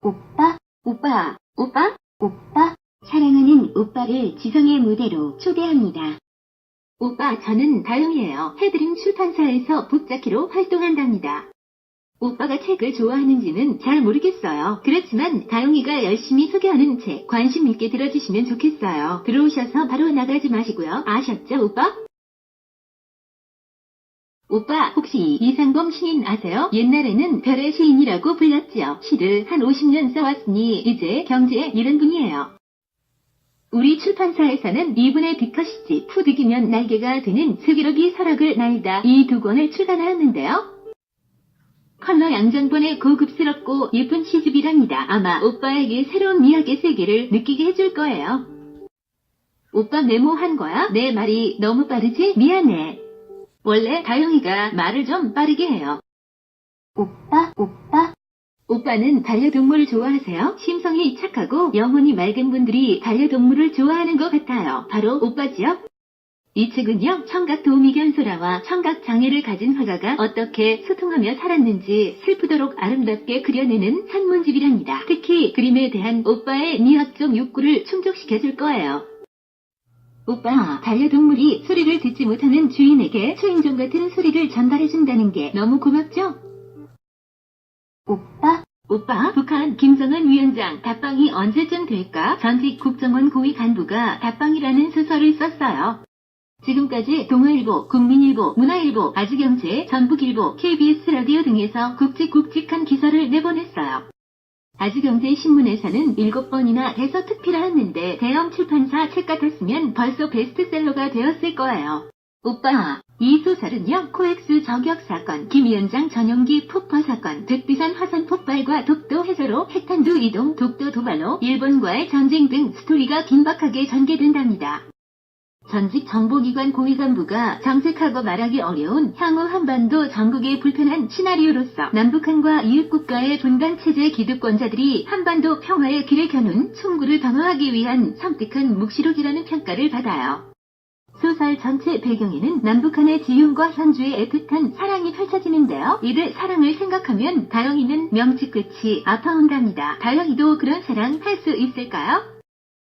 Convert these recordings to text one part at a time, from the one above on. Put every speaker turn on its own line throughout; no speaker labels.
오빠, 오빠, 사랑하는 오빠를 지성의 무대로 초대합니다. 오빠, 저는 다영이에요. 해드림 출판사에서 북자키로 활동한답니다. 오빠가 책을 좋아하는지는 잘 모르겠어요. 그렇지만 다영이가 열심히 소개하는 책 관심 있게 들어주시면 좋겠어요. 들어오셔서 바로 나가지 마시고요. 아셨죠, 오빠? 오빠, 혹시 이상범 시인 아세요? 옛날에는 별의 시인이라고 불렸지요. 시를 한 50년 써왔으니 이제 경제에 이른 분이에요. 우리 출판사에서는 이분의 뒷컷이지 푸득이면 날개가 되는 슬기로기 설악을 날다 이 두 권을 출간하였는데요. 컬러 양장본의 고급스럽고 예쁜 시집이랍니다. 아마 오빠에게 새로운 미학의 세계를 느끼게 해줄 거예요. 오빠 메모한 거야? 내 말이 너무 빠르지? 미안해. 원래 다영이가 말을 좀 빠르게 해요. 오빠는 반려동물 좋아하세요? 심성이 착하고 영혼이 맑은 분들이 반려동물을 좋아하는 것 같아요. 바로 오빠지요? 이 책은요, 청각 도미견소라와 청각 장애를 가진 화가가 어떻게 소통하며 살았는지 슬프도록 아름답게 그려내는 산문집이랍니다. 특히 그림에 대한 오빠의 미학적 욕구를 충족시켜줄 거예요. 오빠, 반려동물이 소리를 듣지 못하는 주인에게 초인종 같은 소리를 전달해준다는 게 너무 고맙죠? 오빠, 북한 김정은 위원장 답방이 언제쯤 될까? 전직 국정원 고위 간부가 답방이라는 소설을 썼어요. 지금까지 동아일보, 국민일보, 문화일보, 아주경제, 전북일보, KBS 라디오 등에서 굵직굵직한 기사를 내보냈어요. 아주경제 신문에서는 7번이나 대서특필을 했는데 대형 출판사 책 같았으면 벌써 베스트셀러가 되었을 거예요. 오빠, 이 소설은요, 코엑스 저격 사건, 김 위원장 전용기 폭파 사건, 백두산 화산 폭발과 독도 해저로 핵탄두 이동, 독도 도발로 일본과의 전쟁 등 스토리가 긴박하게 전개된답니다. 전직 정보기관 고위 간부가 정색하고 말하기 어려운 향후 한반도 전국의 불편한 시나리오로서 남북한과 이웃국가의 분단체제 기득권자들이 한반도 평화의 길을 겨눈 총구를 방어하기 위한 섬뜩한 묵시록이라는 평가를 받아요. 소설 전체 배경에는 남북한의 지윤과 현주의 애틋한 사랑이 펼쳐지는데요. 이들 사랑을 생각하면 다영이는 명치 끝이 아파온답니다. 다영이도 그런 사랑 할 수 있을까요?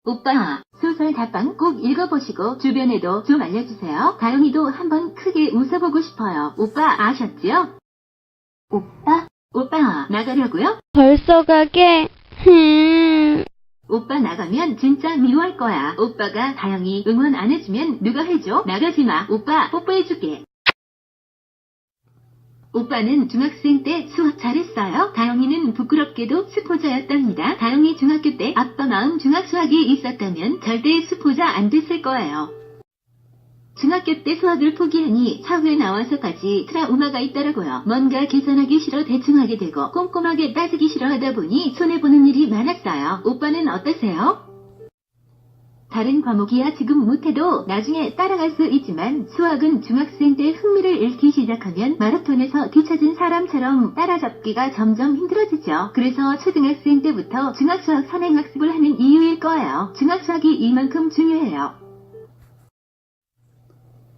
오빠, 소설 답방 꼭 읽어보시고 주변에도 좀 알려주세요. 다영이도 한번 크게 웃어보고 싶어요. 오빠 아셨지요? 오빠 나가려고요?
벌써 가게?
오빠 나가면 진짜 미워할 거야. 오빠가 다영이 응원 안 해주면 누가 해줘? 나가지마. 오빠 뽀뽀해줄게. 오빠는 중학생 때 수학 잘했어요. 다영이는 부끄럽게도 수포자였답니다. 다영이 중학교 때 아빠 마음 중학 수학이 있었다면 절대 수포자 안 됐을 거예요. 중학교 때 수학을 포기하니 사후에 나와서까지 트라우마가 있더라고요. 뭔가 계산하기 싫어 대충 하게 되고 꼼꼼하게 따지기 싫어하다 보니 손해보는 일이 많았어요. 오빠는 어떠세요? 다른 과목이야 지금 못해도 나중에 따라갈 수 있지만 수학은 중학생 때 흥미를 잃기 시작하면 마라톤에서 뒤처진 사람처럼 따라잡기가 점점 힘들어지죠. 그래서 초등학생 때부터 중학수학 선행학습을 하는 이유일 거예요. 중학수학이 이만큼 중요해요.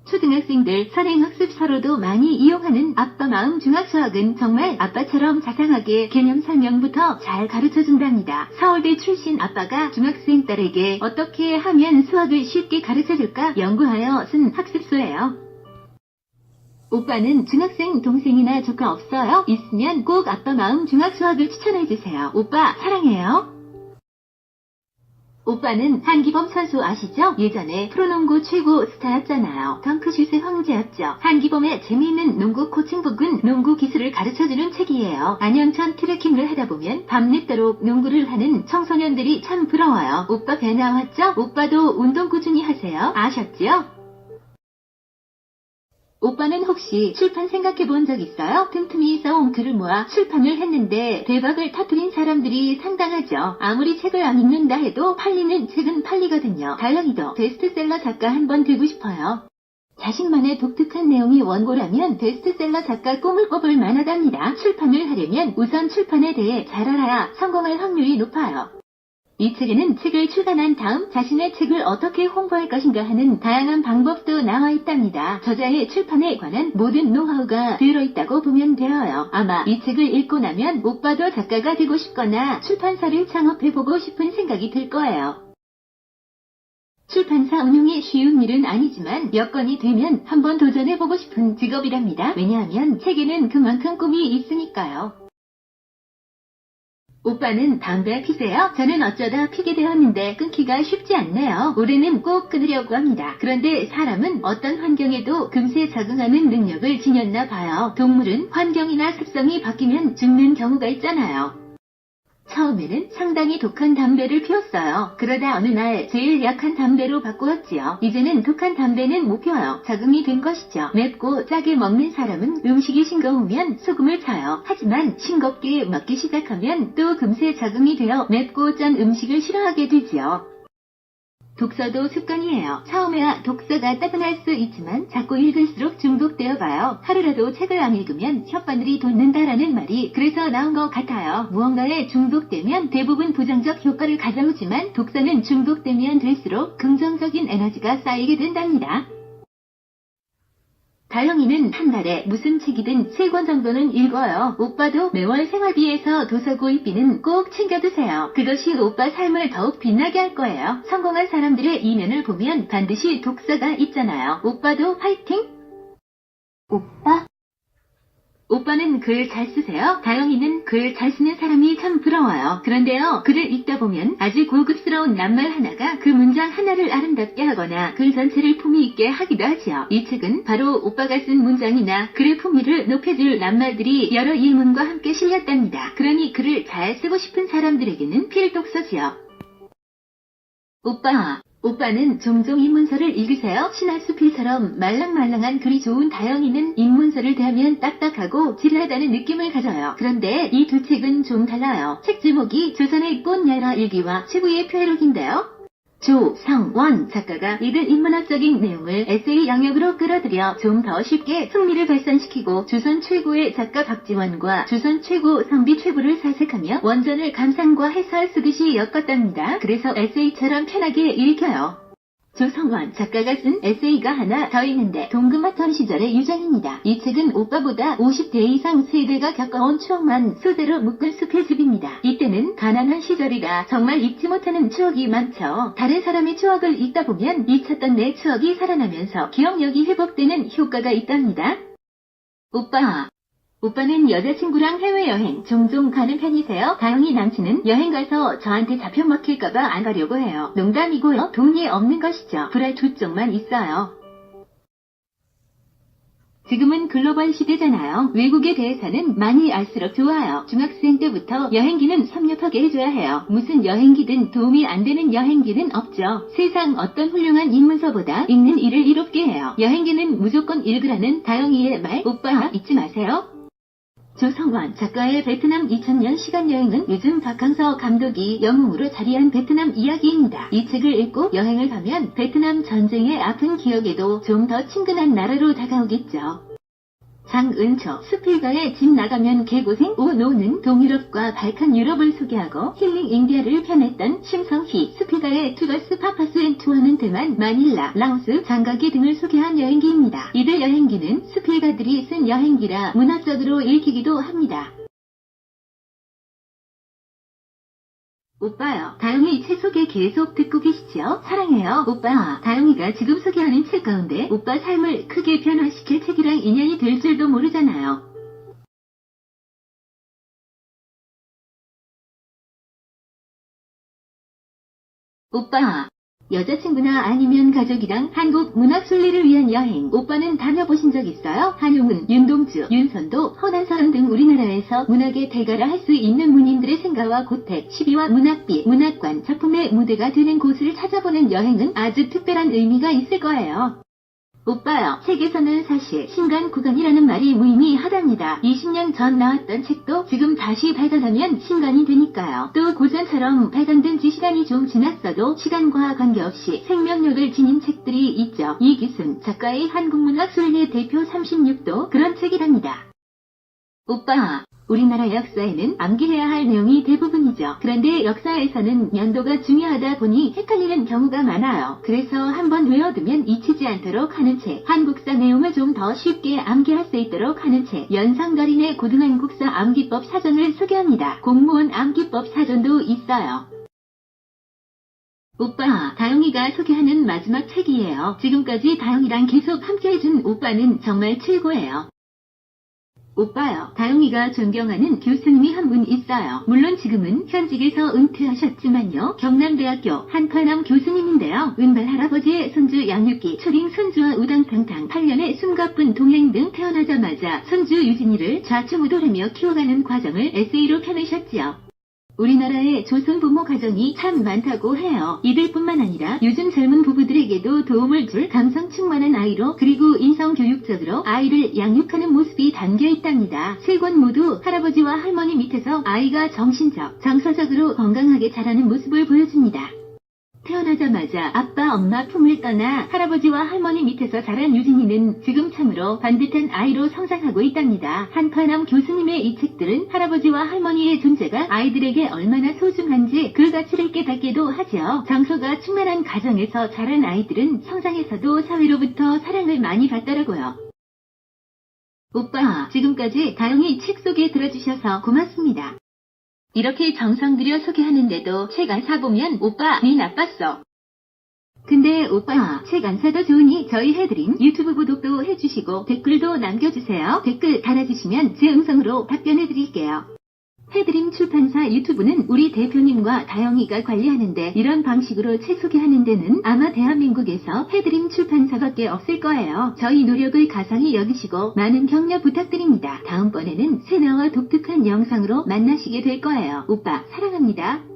초등학생들 선행학습 서로도 많이 이용하는 아빠 마음 중학수학은 정말 아빠처럼 자상하게 개념 설명부터 잘 가르쳐준답니다. 서울대 출신 아빠가 중학생 딸에게 어떻게 하면 수학을 쉽게 가르쳐줄까 연구하여 쓴 학습서예요. 오빠는 중학생 동생이나 조카 없어요? 있으면 꼭 아빠 마음 중학수학을 추천해주세요. 오빠 사랑해요. 오빠는 한기범 선수 아시죠? 예전에 프로농구 최고 스타였잖아요. 덩크슛의 황제였죠. 한기범의 재미있는 농구 코칭북은 농구 기술을 가르쳐주는 책이에요. 안현천 트레킹을 하다보면 밤늦도록 농구를 하는 청소년들이 참 부러워요. 오빠 배 나왔죠? 오빠도 운동 꾸준히 하세요. 아셨지요? 오빠는 혹시 출판 생각해본 적 있어요? 틈틈이 써온 글을 모아 출판을 했는데 대박을 터뜨린 사람들이 상당하죠. 아무리 책을 안 읽는다 해도 팔리는 책은 팔리거든요. 다영이도 베스트셀러 작가 한번 되고 싶어요. 자신만의 독특한 내용이 원고라면 베스트셀러 작가 꿈을 꿔볼 만하답니다. 출판을 하려면 우선 출판에 대해 잘 알아야 성공할 확률이 높아요. 이 책에는 책을 출간한 다음 자신의 책을 어떻게 홍보할 것인가 하는 다양한 방법도 나와 있답니다. 저자의 출판에 관한 모든 노하우가 들어있다고 보면 되어요. 아마 이 책을 읽고 나면 오빠도 작가가 되고 싶거나 출판사를 창업해보고 싶은 생각이 들 거예요. 출판사 운영이 쉬운 일은 아니지만 여건이 되면 한번 도전해보고 싶은 직업이랍니다. 왜냐하면 책에는 그만큼 꿈이 있으니까요. 오빠는 담배 피세요? 저는 어쩌다 피게 되었는데 끊기가 쉽지 않네요. 올해는 꼭 끊으려고 합니다. 그런데 사람은 어떤 환경에도 금세 적응하는 능력을 지녔나 봐요. 동물은 환경이나 습성이 바뀌면 죽는 경우가 있잖아요. 처음에는 상당히 독한 담배를 피웠어요. 그러다 어느 날 제일 약한 담배로 바꾸었지요. 이제는 독한 담배는 못 피워요. 적응이 된 것이죠. 맵고 짜게 먹는 사람은 음식이 싱거우면 소금을 쳐요. 하지만 싱겁게 먹기 시작하면 또 금세 적응이 되어 맵고 짠 음식을 싫어하게 되지요. 독서도 습관이에요. 처음에야 독서가 따분할 수 있지만 자꾸 읽을수록 중독되어 봐요. 하루라도 책을 안 읽으면 혓바늘이 돋는다라는 말이 그래서 나온 것 같아요. 무언가에 중독되면 대부분 부정적 효과를 가져오지만 독서는 중독되면 될수록 긍정적인 에너지가 쌓이게 된답니다. 다영이는 한 달에 무슨 책이든 3권 정도는 읽어요. 오빠도 매월 생활비에서 도서구입비는 꼭 챙겨두세요. 그것이 오빠 삶을 더욱 빛나게 할 거예요. 성공한 사람들의 이면을 보면 반드시 독서가 있잖아요. 오빠도 화이팅! 오빠? 오빠는 글 잘 쓰세요? 다영이는 글 잘 쓰는 사람이 참 부러워요. 그런데요, 글을 읽다 보면 아주 고급스러운 낱말 하나가 그 문장 하나를 아름답게 하거나 글 전체를 품위 있게 하기도 하지요. 이 책은 바로 오빠가 쓴 문장이나 글의 품위를 높여줄 낱말들이 여러 일문과 함께 실렸답니다. 그러니 글을 잘 쓰고 싶은 사람들에게는 필독서지요. 오빠는 종종 입문서를 읽으세요? 신화수필처럼 말랑말랑한 글이 좋은 다영이는 입문서를 대하면 딱딱하고 지루하다는 느낌을 가져요. 그런데 이 두 책은 좀 달라요. 책 제목이 조선의 꽃야라 일기와 최고의 표해록인데요. 조성원 작가가 이들 인문학적인 내용을 에세이 영역으로 끌어들여 좀 더 쉽게 흥미를 발산시키고 조선 최고의 작가 박지원과 조선 최고 성비 최고를 사색하며 원전을 감상과 해설 쓰듯이 엮었답니다. 그래서 에세이처럼 편하게 읽혀요. 조성원 작가가 쓴 에세이가 하나 더 있는데 동금하던 시절의 유전입니다. 이 책은 오빠보다 50대 이상 세대가 겪어온 추억만 소재로 묶은 수필집입니다. 이때는 가난한 시절이라 정말 잊지 못하는 추억이 많죠. 다른 사람의 추억을 읽다 보면 잊혔던 내 추억이 살아나면서 기억력이 회복되는 효과가 있답니다. 오빠는 여자친구랑 해외여행 종종 가는 편이세요? 다영이 남친은 여행 가서 저한테 잡혀 먹힐까봐 안 가려고 해요. 농담이고요. 돈이 없는 것이죠. 불알 두 쪽만 있어요. 지금은 글로벌 시대잖아요. 외국에 대해서는 많이 알수록 좋아요. 중학생 때부터 여행기는 섭렵하게 해줘야 해요. 무슨 여행기든 도움이 안 되는 여행기는 없죠. 세상 어떤 훌륭한 입문서보다 읽는 일을 이롭게 해요. 여행기는 무조건 읽으라는 다영이의 말 오빠 잊지 마세요. 조성원 작가의 베트남 2000년 시간여행은 요즘 박항서 감독이 영웅으로 자리한 베트남 이야기입니다. 이 책을 읽고 여행을 가면 베트남 전쟁의 아픈 기억에도 좀 더 친근한 나라로 다가오겠죠. 장은초 수필가의 집 나가면 개고생 오노는 동유럽과 발칸 유럽을 소개하고 힐링 인디아를 펴냈던 심성희 수필가의 투더스 파파스 앤 투어는 대만, 마닐라, 라오스, 장가기 등을 소개한 여행기입니다. 이들 여행기는 수필가들이 쓴 여행기라 문학적으로 읽히기도 합니다. 오빠요. 다영이 책 소개 계속 듣고 계시죠? 사랑해요. 오빠. 다영이가 지금 소개하는 책 가운데 오빠 삶을 크게 변화시킬 책이랑 인연이 될 줄도 모르잖아요. 오빠. 여자친구나 아니면 가족이랑 한국 문학 순례를 위한 여행 오빠는 다녀보신 적 있어요? 한용운, 윤동주, 윤선도, 허난서른 등 우리나라에서 문학의 대가라 할 수 있는 문인들의 생가와 고택, 시비와 문학비, 문학관, 작품의 무대가 되는 곳을 찾아보는 여행은 아주 특별한 의미가 있을 거예요. 오빠요. 책에서는 사실 신간 구간이라는 말이 무의미하답니다. 20년 전 나왔던 책도 지금 다시 발간하면 신간이 되니까요. 또 고전처럼 발간된 지 시간이 좀 지났어도 시간과 관계없이 생명력을 지닌 책들이 있죠. 이기순 작가의 한국문학 순례 대표 36도 그런 책이랍니다. 우리나라 역사에는 암기해야 할 내용이 대부분이죠. 그런데 역사에서는 연도가 중요하다 보니 헷갈리는 경우가 많아요. 그래서 한번 외워두면 잊히지 않도록 하는 책, 한국사 내용을 좀 더 쉽게 암기할 수 있도록 하는 책, 연상달인의 고등한국사 암기법 사전을 소개합니다. 공무원 암기법 사전도 있어요. 오빠, 다영이가 소개하는 마지막 책이에요. 지금까지 다영이랑 계속 함께해준 오빠는 정말 최고예요. 오빠요, 다영이가 존경하는 교수님이 한 분 있어요. 물론 지금은 현직에서 은퇴하셨지만요. 경남대학교 한파남 교수님인데요. 은발 할아버지의 손주 양육기, 초딩 손주와 우당탕탕 8년의 숨가쁜 동행 등 태어나자마자 손주 유진이를 좌충우돌하며 키워가는 과정을 에세이로 펴내셨지요. 우리나라의 조선 부모 가정이 참 많다고 해요. 이들뿐만 아니라 요즘 젊은 부부들에게도 도움을 줄 감성 충만한 아이로, 그리고 인성교육적으로 아이를 양육하는 모습이 담겨 있답니다. 세 권 모두 할아버지와 할머니 밑에서 아이가 정신적, 정서적으로 건강하게 자라는 모습을 보여줍니다. 태어나자마자 아빠 엄마 품을 떠나 할아버지와 할머니 밑에서 자란 유진이는 지금 참으로 반듯한 아이로 성장하고 있답니다. 한파남 교수님의 이 책들은 할아버지와 할머니의 존재가 아이들에게 얼마나 소중한지 그 가치를 깨닫게도 하죠. 정서가 충만한 가정에서 자란 아이들은 성장에서도 사회로부터 사랑을 많이 받더라고요. 오빠, 지금까지 다영이 책 소개 들어주셔서 고맙습니다. 이렇게 정성 들여 소개하는데도 책 안 사보면 오빠 니 나빴어. 근데 오빠, 책 안 사도 좋으니 저희 해드린 유튜브 구독도 해주시고 댓글도 남겨주세요. 댓글 달아주시면 제 음성으로 답변해드릴게요. 해드림 출판사 유튜브는 우리 대표님과 다영이가 관리하는데, 이런 방식으로 책 소개하는 데는 아마 대한민국에서 해드림 출판사밖에 없을 거예요. 저희 노력을 가상히 여기시고 많은 격려 부탁드립니다. 다음번에는 새로운 독특한 영상으로 만나시게 될 거예요. 오빠 사랑합니다.